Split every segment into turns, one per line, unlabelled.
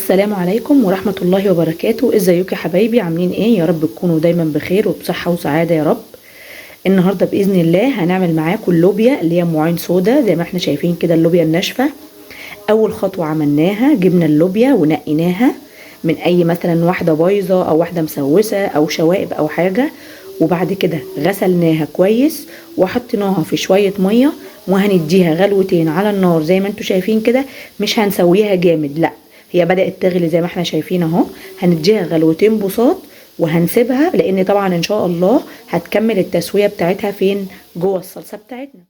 السلام عليكم ورحمة الله وبركاته. ازيكم يا حبايبي؟ عاملين ايه؟ يا رب تكونوا دايما بخير وبصحة وسعادة يا رب. النهاردة بإذن الله هنعمل معاكم اللوبيا اللي هي ام عين سودا، زي ما احنا شايفين كده اللوبيا الناشفة. اول خطوة عملناها جبنا اللوبيا ونقيناها من اي مثلا واحدة بايظة او واحدة مسوسة او شوائب او حاجة، وبعد كده غسلناها كويس وحطيناها في شوية مية وهنديها غلوتين على النار زي ما انتوا شايفين كده. مش هنسويها جامد، لا، هي بدأت تغلي زي ما احنا شايفين اهو. هنديها غلوتين بساط وهنسيبها، لان طبعا ان شاء الله هتكمل التسوية بتاعتها فين؟ جوه الصلصة بتاعتنا.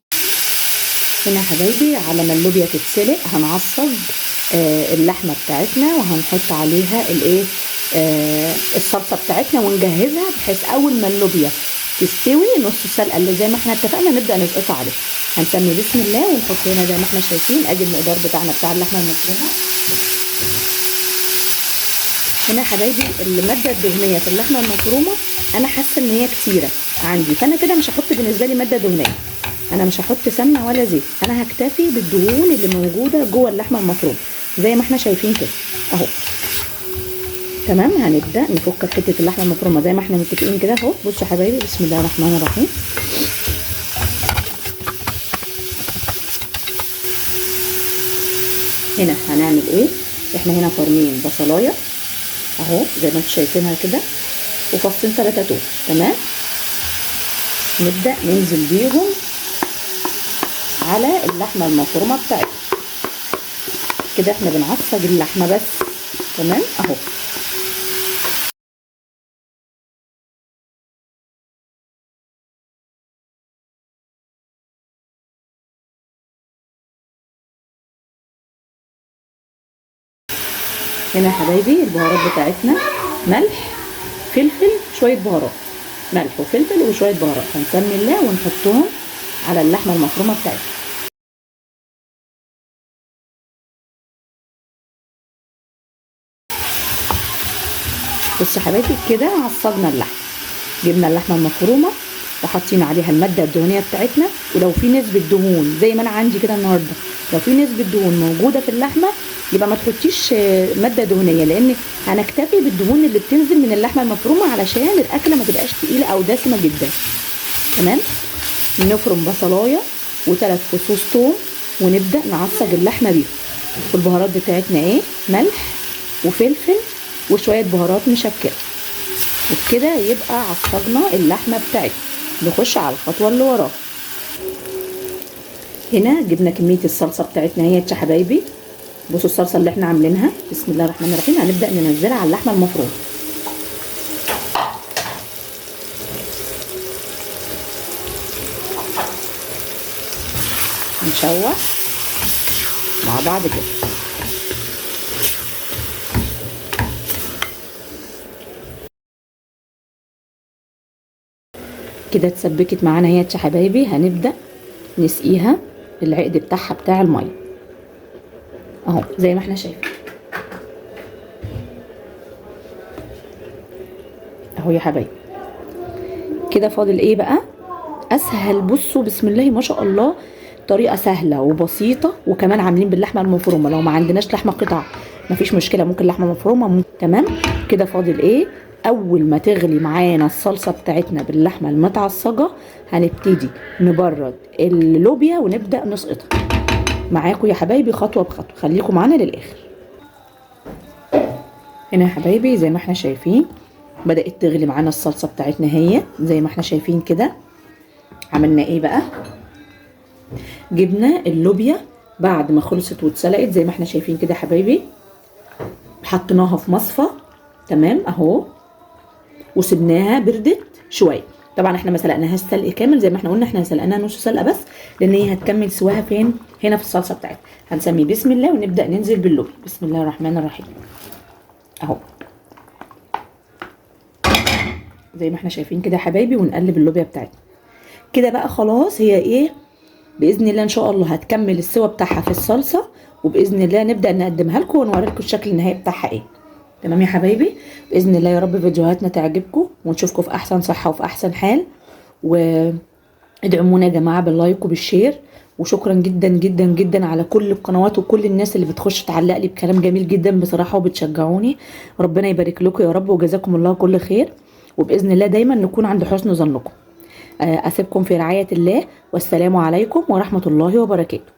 هنا يا حبايبي على ما اللوبيا تتسلق هنعصج اللحمة بتاعتنا وهنحط عليها الايه الصلصة بتاعتنا ونجهزها، بحيث اول ما اللوبيا تستوي نص السلقة اللي زي ما احنا اتفقنا نبدأ نسقطها عليها. هنسمي بسم الله ونحط هنا زي ما احنا شايفين ادي المقدار بتاعنا بتاع اللحمة المفرومة. هنا يا حبايبي المادة الدهنية في اللحمة المفرومة انا حاسة ان هي كتيرة عندي، فانا كده مش هحط بالنسبة لي مادة دهنية، انا مش هحط سمنة ولا زيت، انا هكتفي بالدهون اللي موجودة جوه اللحمة المفرومة زي ما احنا شايفين كده اهو. تمام، هنبدأ نفك حتة اللحمة المفرومة زي ما احنا متفقين كده اهو. بصوا يا حبايبي بسم الله الرحمن الرحيم. هنا هنعمل ايه؟ احنا هنا فرمين بصلايه اهو زي ما انتم شايفينها كده، وفصين 3 توم. تمام، نبدأ ننزل بيهم على اللحمة المفرومة بتاعتنا كده. احنا بنعصج اللحمة بس. تمام اهو. هنا يا حبايبي البهارات بتاعتنا ملح فلفل شوية بهارات، ملح وفلفل وشوية بهارات، هنسمي الله ونحطهم على اللحمة المفرومة بتاعتنا. بصوا يا حبايبي كده عصجنا اللحمة، جبنا اللحمة المفرومة وحاطين عليها المادة الدهنية بتاعتنا، ولو في نسبة دهون زي ما انا عندي كده النهارده، لو في نسبة دهون موجودة في اللحمة يبقى ما تحطيش مادة دهنية، لان هنكتفي بالدهون اللي بتنزل من اللحمة المفرومة علشان الاكلة ما تبقاش تقيلة او دسمة جدا. تمام، نفرم بصلاية و3 فصوص ثوم ونبدأ نعصج اللحمة بيهم. والبهارات بتاعتنا ايه؟ ملح وفلفل وشوية بهارات مشكلة، وبكده يبقى عصجنا اللحمة بتاعتنا. نخش على الخطوة اللي وراها. هنا جبنا كمية الصلصة بتاعتنا اهي يا حبايبي. بصوا الصلصة اللي احنا عاملينها بسم الله الرحمن الرحيم. هنبدأ ننزلها على اللحمة المفرومة. نشوح مع بعض كده. كده اتسبكت معانا اهي يا حبايبي. هنبدأ نسقيها العقد بتاعها بتاع المية اهو زي ما احنا شايفين اهو يا حبايبي. كده فاضل ايه بقى؟ اسهل. بصوا بسم الله ما شاء الله، طريقة سهلة وبسيطة، وكمان عاملين باللحمة المفرومة. لو ما عندناش لحمة قطع مفيش مشكلة، ممكن لحمة مفرومة. تمام، كده فاضل ايه؟ اول ما تغلي معانا الصلصة بتاعتنا باللحمة المتعصجة هنبتدي نبرد اللوبيا ونبدأ نسقطها معاكم يا حبايبي خطوة بخطوة. خليكم معانا للآخر. هنا يا حبايبي زي ما احنا شايفين بدأت تغلي معانا الصلصة بتاعتنا هي زي ما احنا شايفين كده. عملنا ايه بقى؟ جبنا اللوبيا بعد ما خلصت واتسلقت زي ما احنا شايفين كده يا حبايبي، حطيناها في مصفى. تمام اهو، وسبناها بردت شويه. طبعا احنا ما سلقناهاش سلق كامل زي ما احنا قلنا، احنا سلقناها نص سلقه بس، لان هي هتكمل سواها فين؟ هنا في الصلصه بتاعتنا. هنسمي بسم الله ونبدا ننزل باللوبيا. بسم الله الرحمن الرحيم اهو زي ما احنا شايفين كده يا حبايبي، ونقلب اللوبيا بتاعتنا كده بقى. خلاص هي ايه؟ باذن الله ان شاء الله هتكمل السوا بتاعها في الصلصه، وباذن الله نبدا نقدمها لكم ونوري لكم الشكل النهائي بتاعها ايه. تمام يا حبايبي، باذن الله يا رب فيديوهاتنا تعجبكم ونشوفكم في احسن صحه وفي احسن حال. وادعمونا يا جماعه باللايك وبالشير، وشكرا جدا جدا جدا على كل القنوات وكل الناس اللي بتخش تعلق لي بكلام جميل جدا بصراحة وبتشجعوني. ربنا يبارك لكم يا رب وجزاكم الله كل خير، وبإذن الله دايما نكون عند حسن ظنكم. أسيبكم في رعاية الله، والسلام عليكم ورحمة الله وبركاته.